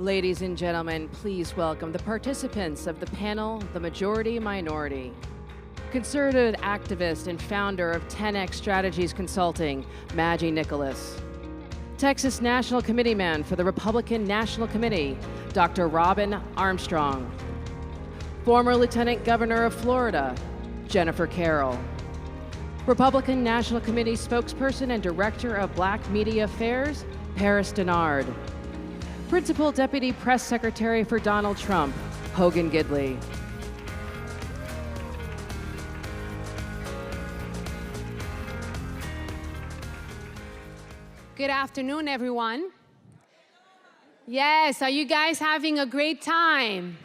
Ladies and gentlemen, please welcome the participants of the panel, The Majority Minority. Conservative activist and founder of 10X Strategies Consulting, Maggie Nicholas. Texas National Committeeman for the Republican National Committee, Dr. Robin Armstrong. Former Lieutenant Governor of Florida, Jennifer Carroll. Republican National Committee spokesperson and Director of Black Media Affairs, Paris Dennard. Principal Deputy Press Secretary for Donald Trump, Hogan Gidley. Good afternoon, everyone. Yes, are you guys having a great time?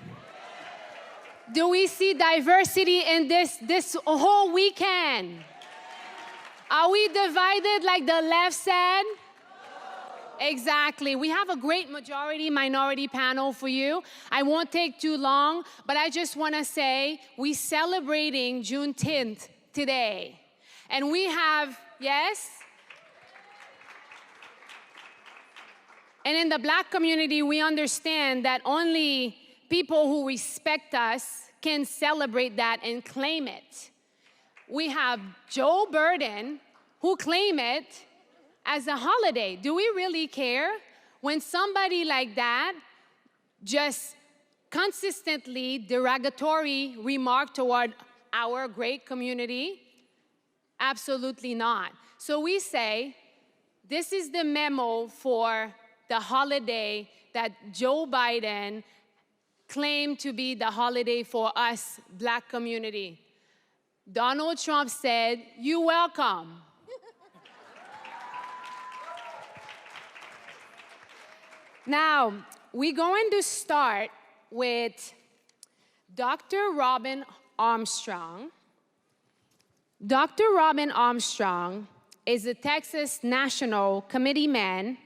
Do we see diversity in this whole weekend? Are we divided like the left said? Exactly. We have a great majority-minority panel for you. I won't take too long, but I just want to say we're celebrating Juneteenth today. And we have, yes? And in the Black community, we understand that only people who respect us can celebrate that and claim it. We have Joe Biden, who claim it as a holiday. Do we really care when somebody like that just consistently derogatory remark toward our great community? Absolutely not. So we say, this is the memo for the holiday that Joe Biden claimed to be the holiday for us, Black community. Donald Trump said, "You're welcome." Now, we're going to start with Dr. Robin Armstrong. Dr. Robin Armstrong is a Texas National Committeeman,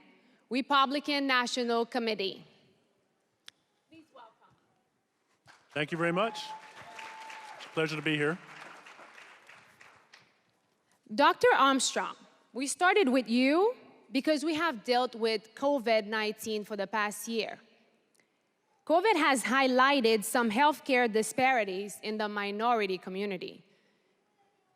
Republican National Committee. Please welcome. Thank you very much. It's a pleasure to be here. Dr. Armstrong, we started with you because we have dealt with COVID-19 for the past year. COVID has highlighted some healthcare disparities in the minority community.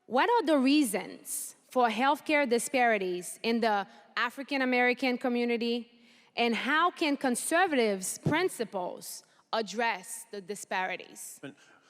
What are the reasons for healthcare disparities in the African American community, and how can conservatives' principles address the disparities?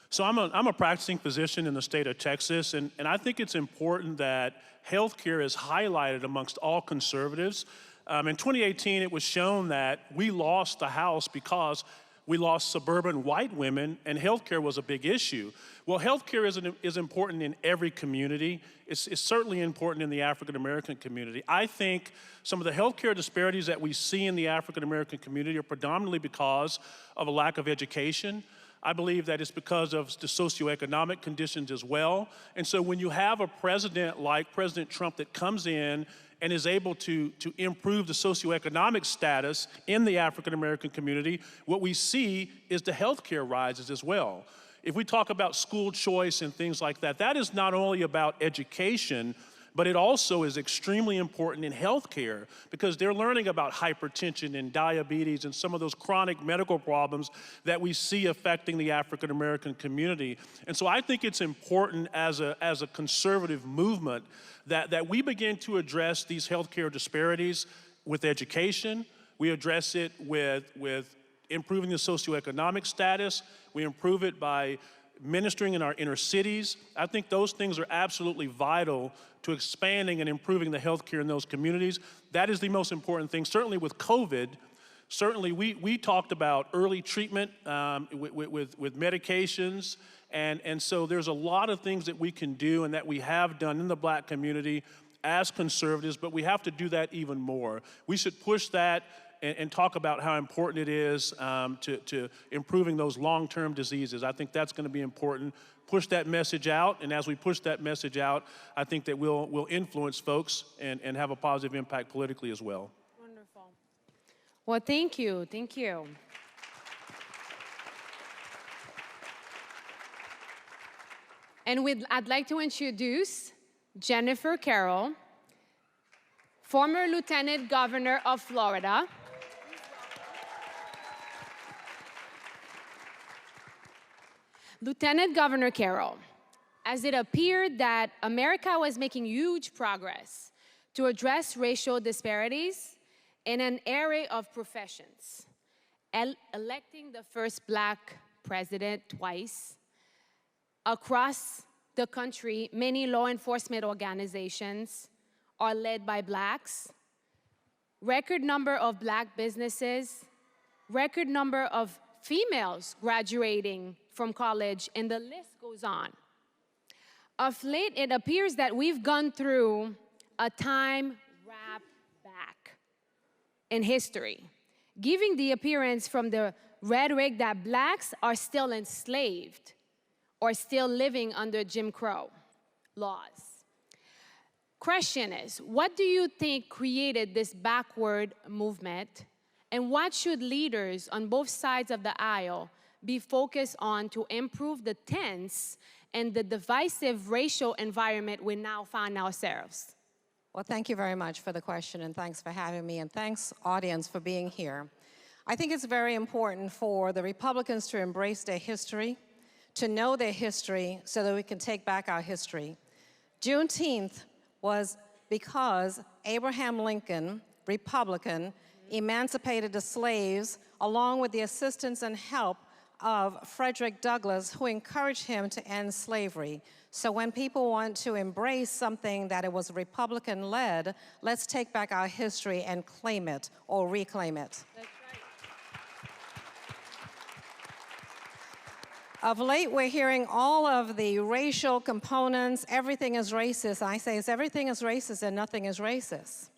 So I'm a practicing physician in the state of Texas, and I think it's important that healthcare is highlighted amongst all conservatives. In 2018, it was shown that we lost the House because we lost suburban white women, and healthcare was a big issue. Well, healthcare is important in every community. It's certainly important in the African American community. I think some of the healthcare disparities that we see in the African American community are predominantly because of a lack of education. I believe that it's because of the socioeconomic conditions as well. And so when you have a president like President Trump that comes in and is able to improve the socioeconomic status in the African American community, what we see is the healthcare rises as well. If we talk about school choice and things like that, that is not only about education, but it also is extremely important in healthcare because they're learning about hypertension and diabetes and some of those chronic medical problems that we see affecting the African American community. And so I think it's important as a conservative movement that we begin to address these healthcare disparities with education. We address it with improving the socioeconomic status. We improve it by ministering in our inner cities. I think those things are absolutely vital to expanding and improving the healthcare in those communities. That is the most important thing. Certainly with COVID, certainly we talked about early treatment with medications. And so there's a lot of things that we can do and that we have done in the Black community as conservatives, but we have to do that even more. We should push that and talk about how important it is to improving those long-term diseases. I think that's going to be important. Push that message out, and as we push that message out, I think that we'll influence folks and have a positive impact politically as well. Wonderful. Well, thank you. Thank you. And I'd like to introduce Jennifer Carroll, former Lieutenant Governor of Florida. Lieutenant Governor Carroll, as it appeared that America was making huge progress to address racial disparities in an array of professions, electing the first Black president twice, across the country, many law enforcement organizations are led by Blacks, record number of Black businesses, record number of females graduating from college, and the list goes on. Of late, it appears that we've gone through a time wrap back in history, giving the appearance from the rhetoric that Blacks are still enslaved or still living under Jim Crow laws. Question is, what do you think created this backward movement, and what should leaders on both sides of the aisle be focused on to improve the tense and the divisive racial environment we now find ourselves? Well, thank you very much for the question, and thanks for having me, and thanks, audience, for being here. I think it's very important for the Republicans to embrace their history, to know their history so that we can take back our history. Juneteenth was because Abraham Lincoln, Republican, emancipated the slaves along with the assistance and help of Frederick Douglass, who encouraged him to end slavery. So when people want to embrace something that it was Republican-led, let's take back our history and claim it or reclaim it. That's right. Of late, we're hearing all of the racial components. Everything is racist. I say everything is racist and nothing is racist.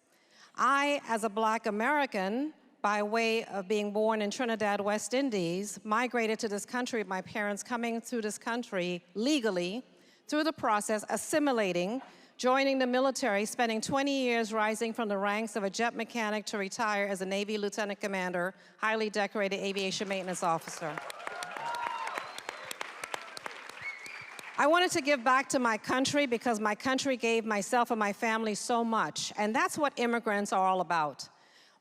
I, as a Black American, by way of being born in Trinidad, West Indies, migrated to this country, my parents coming through this country legally, through the process, assimilating, joining the military, spending 20 years rising from the ranks of a jet mechanic to retire as a Navy lieutenant commander, highly decorated aviation maintenance officer. I wanted to give back to my country because my country gave myself and my family so much, and that's what immigrants are all about.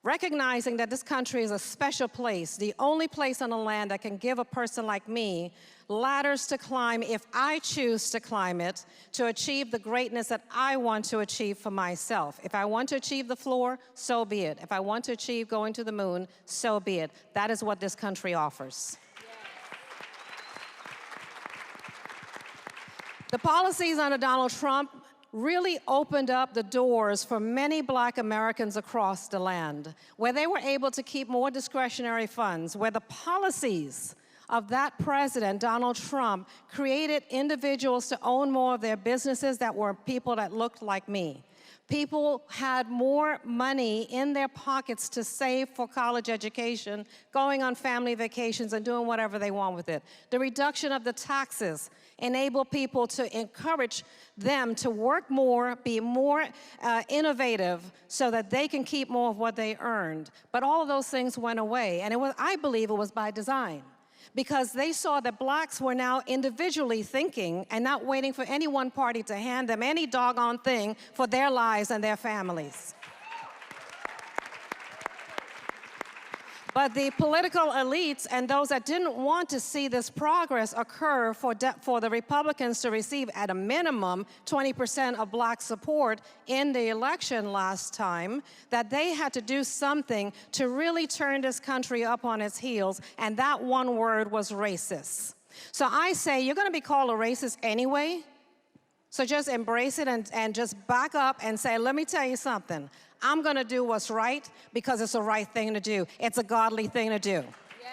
Recognizing that this country is a special place, the only place on the land that can give a person like me ladders to climb if I choose to climb it, to achieve the greatness that I want to achieve for myself. If I want to achieve the floor, so be it. If I want to achieve going to the moon, so be it. That is what this country offers. The policies under Donald Trump really opened up the doors for many Black Americans across the land, where they were able to keep more discretionary funds, where the policies of that president, Donald Trump, created individuals to own more of their businesses that were people that looked like me. People had more money in their pockets to save for college education, going on family vacations, and doing whatever they want with it. The reduction of the taxes enabled people to encourage them to work more, be more innovative, so that they can keep more of what they earned. But all of those things went away, and I believe it was by design, because they saw that Blacks were now individually thinking and not waiting for any one party to hand them any doggone thing for their lives and their families. But the political elites and those that didn't want to see this progress occur for the Republicans to receive at a minimum 20% of Black support in the election last time, that they had to do something to really turn this country up on its heels, and that one word was racist. So I say, you're going to be called a racist anyway, so just embrace it and just back up and say, let me tell you something. I'm going to do what's right because it's the right thing to do. It's a godly thing to do. Yes.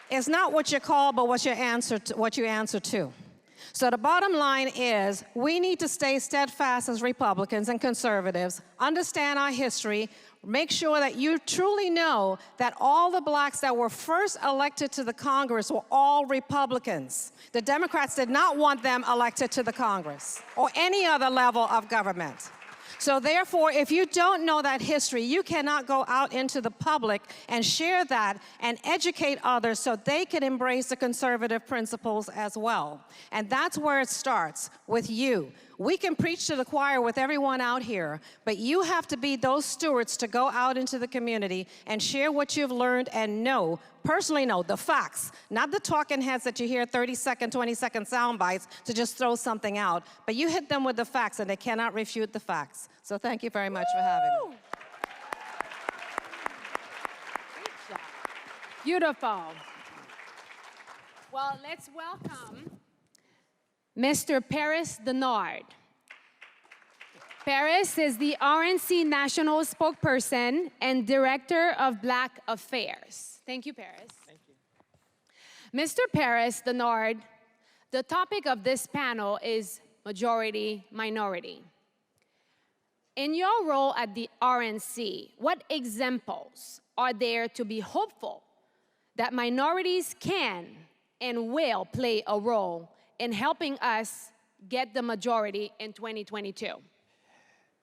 It's not what you're called, but what you answer to. So the bottom line is we need to stay steadfast as Republicans and conservatives, understand our history, make sure that you truly know that all the Blacks that were first elected to the Congress were all Republicans. The Democrats did not want them elected to the Congress or any other level of government. So therefore, if you don't know that history, you cannot go out into the public and share that and educate others so they can embrace the conservative principles as well. And that's where it starts, with you. We can preach to the choir with everyone out here, but you have to be those stewards to go out into the community and share what you've learned and know, personally know, the facts, not the talking heads that you hear 30-second, 20-second sound bites to just throw something out, but you hit them with the facts and they cannot refute the facts. So thank you very much for having me. Beautiful. Well, let's welcome Mr. Paris Dennard. Paris is the RNC National Spokesperson and Director of Black Affairs. Thank you, Paris. Thank you. Mr. Paris Dennard, the topic of this panel is majority-minority. In your role at the RNC, what examples are there to be hopeful that minorities can and will play a role in helping us get the majority in 2022?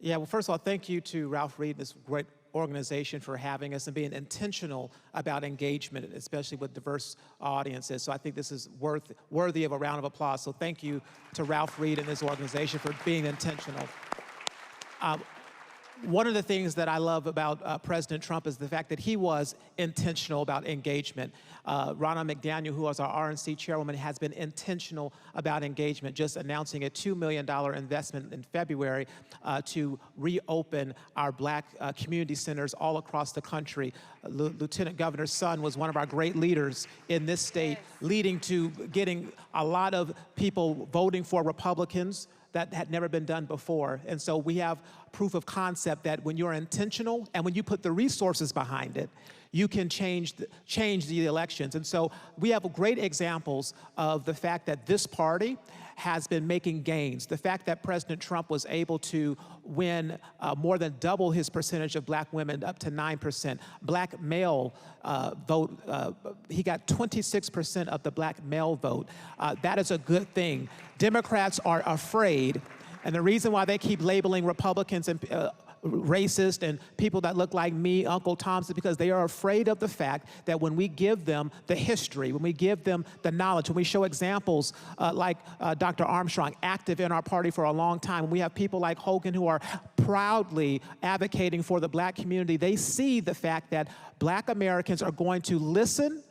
Yeah, well, first of all, thank you to Ralph Reed and this great organization for having us and being intentional about engagement, especially with diverse audiences. So I think this is worthy of a round of applause. So thank you to Ralph Reed and this organization for being intentional. One of the things that I love about President Trump is the fact that he was intentional about engagement. Ronna McDaniel, who is our RNC chairwoman, has been intentional about engagement, just announcing a $2 million investment in February to reopen our Black community centers all across the country. Lieutenant Governor Sun was one of our great leaders in this state, leading to getting a lot of people voting for Republicans that had never been done before. And so we have proof of concept that when you're intentional and when you put the resources behind it, you can change the elections. And so we have great examples of the fact that this party has been making gains. The fact that President Trump was able to win more than double his percentage of Black women, up to 9%. Black male vote, he got 26% of the Black male vote. That is a good thing. Democrats are afraid, and the reason why they keep labeling Republicans and racist and people that look like me, Uncle Tom, is because they are afraid of the fact that when we give them the history, when we give them the knowledge, when we show examples like Dr. Armstrong, active in our party for a long time, when we have people like Hogan who are proudly advocating for the Black community, they see the fact that Black Americans are going to listen,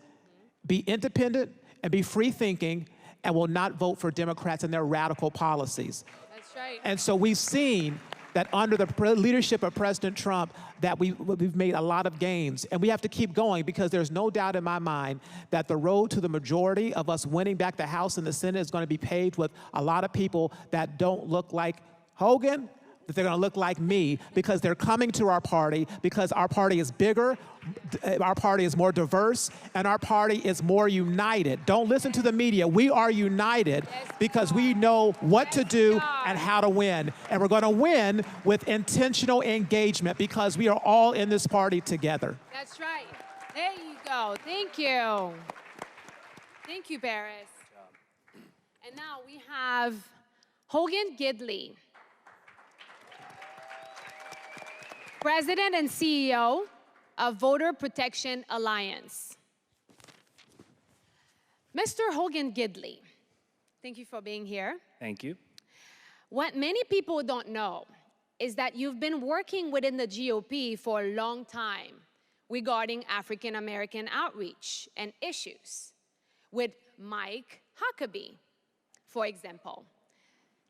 be independent, and be free-thinking, and will not vote for Democrats and their radical policies. That's right. And so we've seen that under the leadership of President Trump, that we've made a lot of gains. And we have to keep going, because there's no doubt in my mind that the road to the majority of us winning back the House and the Senate is going to be paved with a lot of people that don't look like Hogan, that they're going to look like me, because they're coming to our party, because our party is bigger, our party is more diverse, and our party is more united. Don't listen to the media. We are united because we know what to do and how to win. And we're going to win with intentional engagement, because we are all in this party together. That's right. There you go. Thank you. Thank you, Paris. And now we have Hogan Gidley, President and CEO of Voter Protection Alliance. Mr. Hogan Gidley, thank you for being here. Thank you. What many people don't know is that you've been working within the GOP for a long time regarding African American outreach and issues with Mike Huckabee, for example.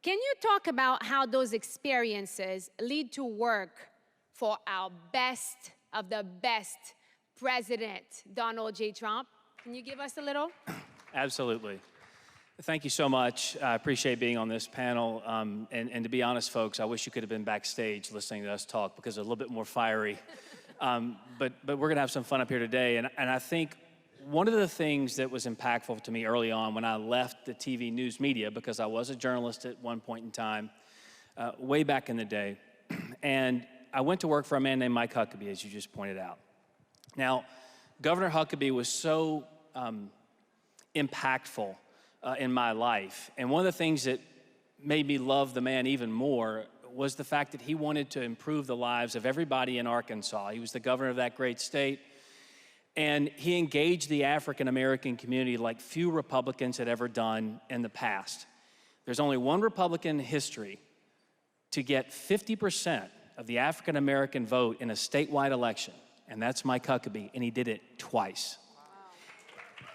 Can you talk about how those experiences lead to work for our best of the best president, Donald J. Trump? Can you give us a little? Absolutely. Thank you so much. I appreciate being on this panel. And to be honest, folks, I wish you could have been backstage listening to us talk, because they're a little bit more fiery. But we're going to have some fun up here today. And I think one of the things that was impactful to me early on when I left the TV news media, because I was a journalist at one point in time, way back in the day, and I went to work for a man named Mike Huckabee, as you just pointed out. Now, Governor Huckabee was so impactful in my life. And one of the things that made me love the man even more was the fact that he wanted to improve the lives of everybody in Arkansas. He was the governor of that great state. And he engaged the African American community like few Republicans had ever done in the past. there's only one Republican in history to get 50% of the African American vote in a statewide election, and that's Mike Huckabee, and he did it twice.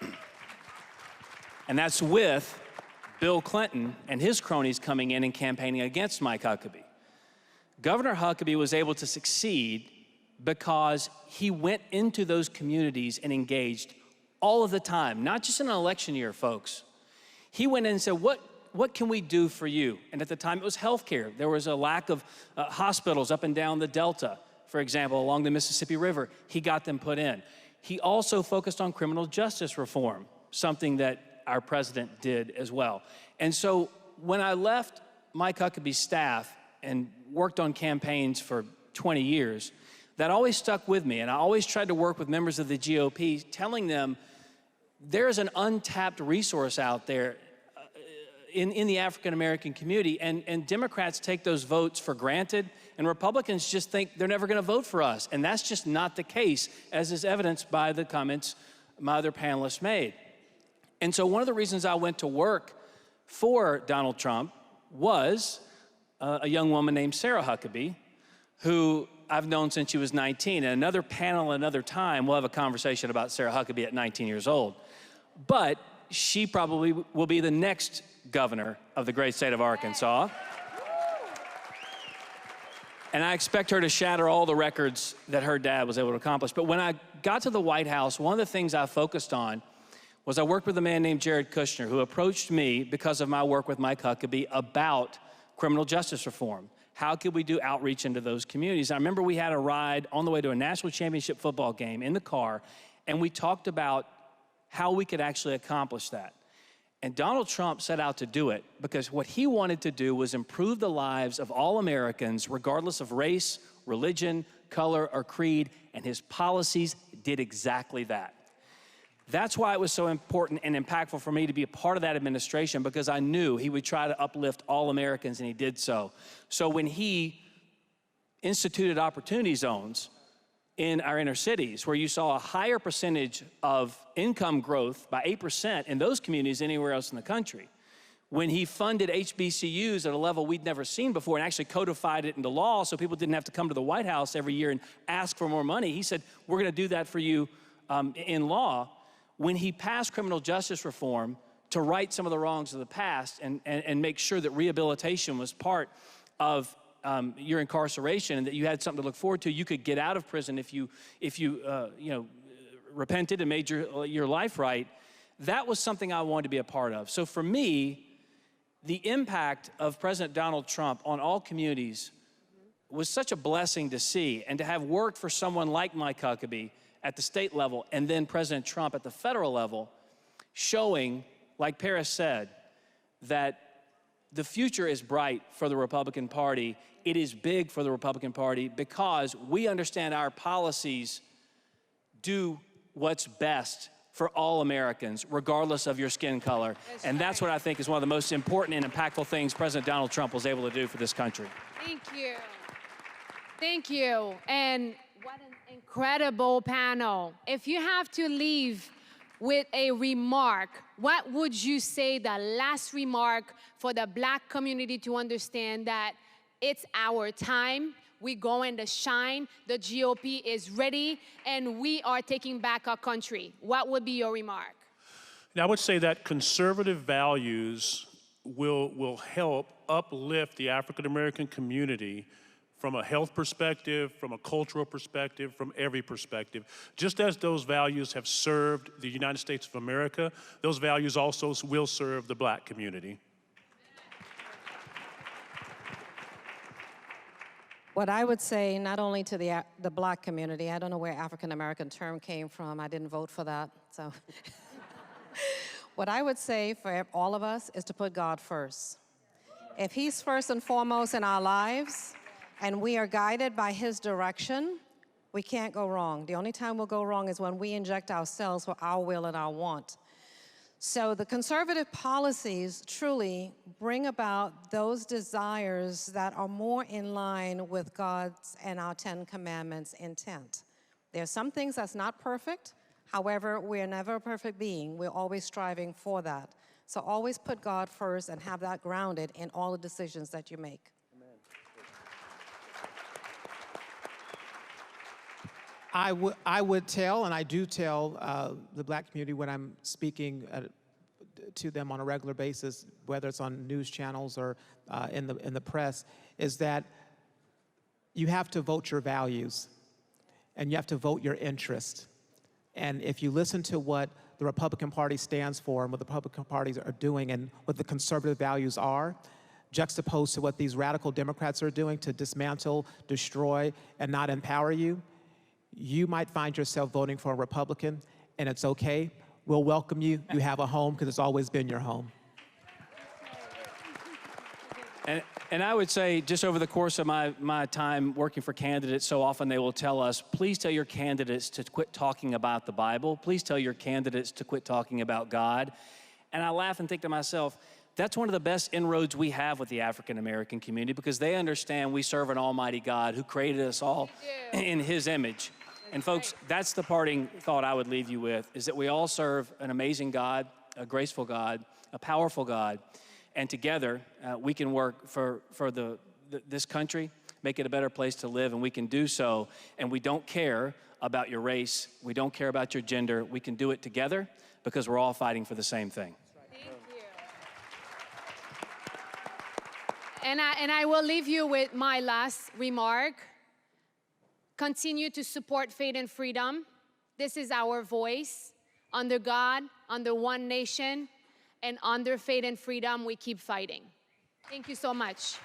Wow. And that's with Bill Clinton and his cronies coming in and campaigning against Mike Huckabee. Governor Huckabee was able to succeed because he went into those communities and engaged all of the time, not just in an election year, folks. He went in and said, what can we do for you? And at the time, it was healthcare. There was a lack of hospitals up and down the Delta, for example, along the Mississippi River. He got them put in. He also focused on criminal justice reform, something that our president did as well. And so when I left Mike Huckabee's staff and worked on campaigns for 20 years, that always stuck with me. And I always tried to work with members of the GOP, telling them there's an untapped resource out there in the African-American community, and Democrats take those votes for granted, and Republicans just think they're never gonna vote for us. And that's just not the case, as is evidenced by the comments my other panelists made. And so one of the reasons I went to work for Donald Trump was a young woman named Sarah Huckabee, who I've known since she was 19. And another panel, another time, we'll have a conversation about Sarah Huckabee at 19 years old. But she probably will be the next governor of the great state of Arkansas. And I expect her to shatter all the records that her dad was able to accomplish. But when I got to the White House, one of the things I focused on was I worked with a man named Jared Kushner, who approached me because of my work with Mike Huckabee about criminal justice reform. How could we do outreach into those communities? I remember we had a ride on the way to a national championship football game in the car, and we talked about how we could actually accomplish that. And Donald Trump set out to do it because what he wanted to do was improve the lives of all Americans, regardless of race, religion, color, or creed, and his policies did exactly that. That's why it was so important and impactful for me to be a part of that administration, because I knew he would try to uplift all Americans, and he did so. So when he instituted opportunity zones in our inner cities, where you saw a higher percentage of income growth by 8% in those communities than anywhere else in the country, when he funded HBCUs at a level we'd never seen before and actually codified it into law so people didn't have to come to the White House every year and ask for more money, he said, we're gonna do that for you in law. When he passed criminal justice reform to right some of the wrongs of the past and make sure that rehabilitation was part of your incarceration and that you had something to look forward to, you could get out of prison if you repented and made your life right, that was something I wanted to be a part of. So for me, the impact of President Donald Trump on all communities was such a blessing to see, and to have worked for someone like Mike Huckabee at the state level, and then President Trump at the federal level, showing, like Paris said, that the future is bright for the Republican Party. It is big for the Republican Party because we understand our policies do what's best for all Americans, regardless of your skin color. That's what I think is one of the most important and impactful things President Donald Trump was able to do for this country. Thank you. Thank you. And what an incredible panel. If you have to leave with a remark, what would you say the last remark for the Black community to understand that it's our time, we're going to shine, the GOP is ready, and we are taking back our country? What would be your remark? Now, I would say that conservative values will help uplift the African American community from a health perspective, from a cultural perspective, from every perspective. Just as those values have served the United States of America, those values also will serve the Black community. What I would say, not only to the Black community, I don't know where African American term came from, I didn't vote for that, so. What I would say for all of us is to put God first. If He's first and foremost in our lives, and we are guided by His direction, we can't go wrong. The only time we'll go wrong is when we inject ourselves with our will and our want. So the conservative policies truly bring about those desires that are more in line with God's and our 10 Commandments intent. There are some things that's not perfect. However, we're never a perfect being. We're always striving for that. So always put God first and have that grounded in all the decisions that you make. I would tell, and I do tell the black community when I'm speaking to them on a regular basis, whether it's on news channels or in the press, is that you have to vote your values, and you have to vote your interest. And if you listen to what the Republican Party stands for and what the Republican parties are doing and what the conservative values are, juxtaposed to what these radical Democrats are doing to dismantle, destroy, and not empower you, you might find yourself voting for a Republican, and it's okay. We'll welcome you. You have a home because it's always been your home. And I would say, just over the course of my time working for candidates, so often they will tell us, please tell your candidates to quit talking about the Bible. Please tell your candidates to quit talking about God. And I laugh and think to myself, that's one of the best inroads we have with the African American community, because they understand we serve an almighty God who created us all in his image. And folks, that's the parting thought I would leave you with, is that we all serve an amazing God, a graceful God, a powerful God, and together we can work for this country, make it a better place to live, and we can do so, and we don't care about your race, we don't care about your gender, we can do it together because we're all fighting for the same thing. Thank you. And I will leave you with my last remark. Continue to support Faith and Freedom. This is our voice. Under God, under one nation, and under Faith and Freedom, we keep fighting. Thank you so much.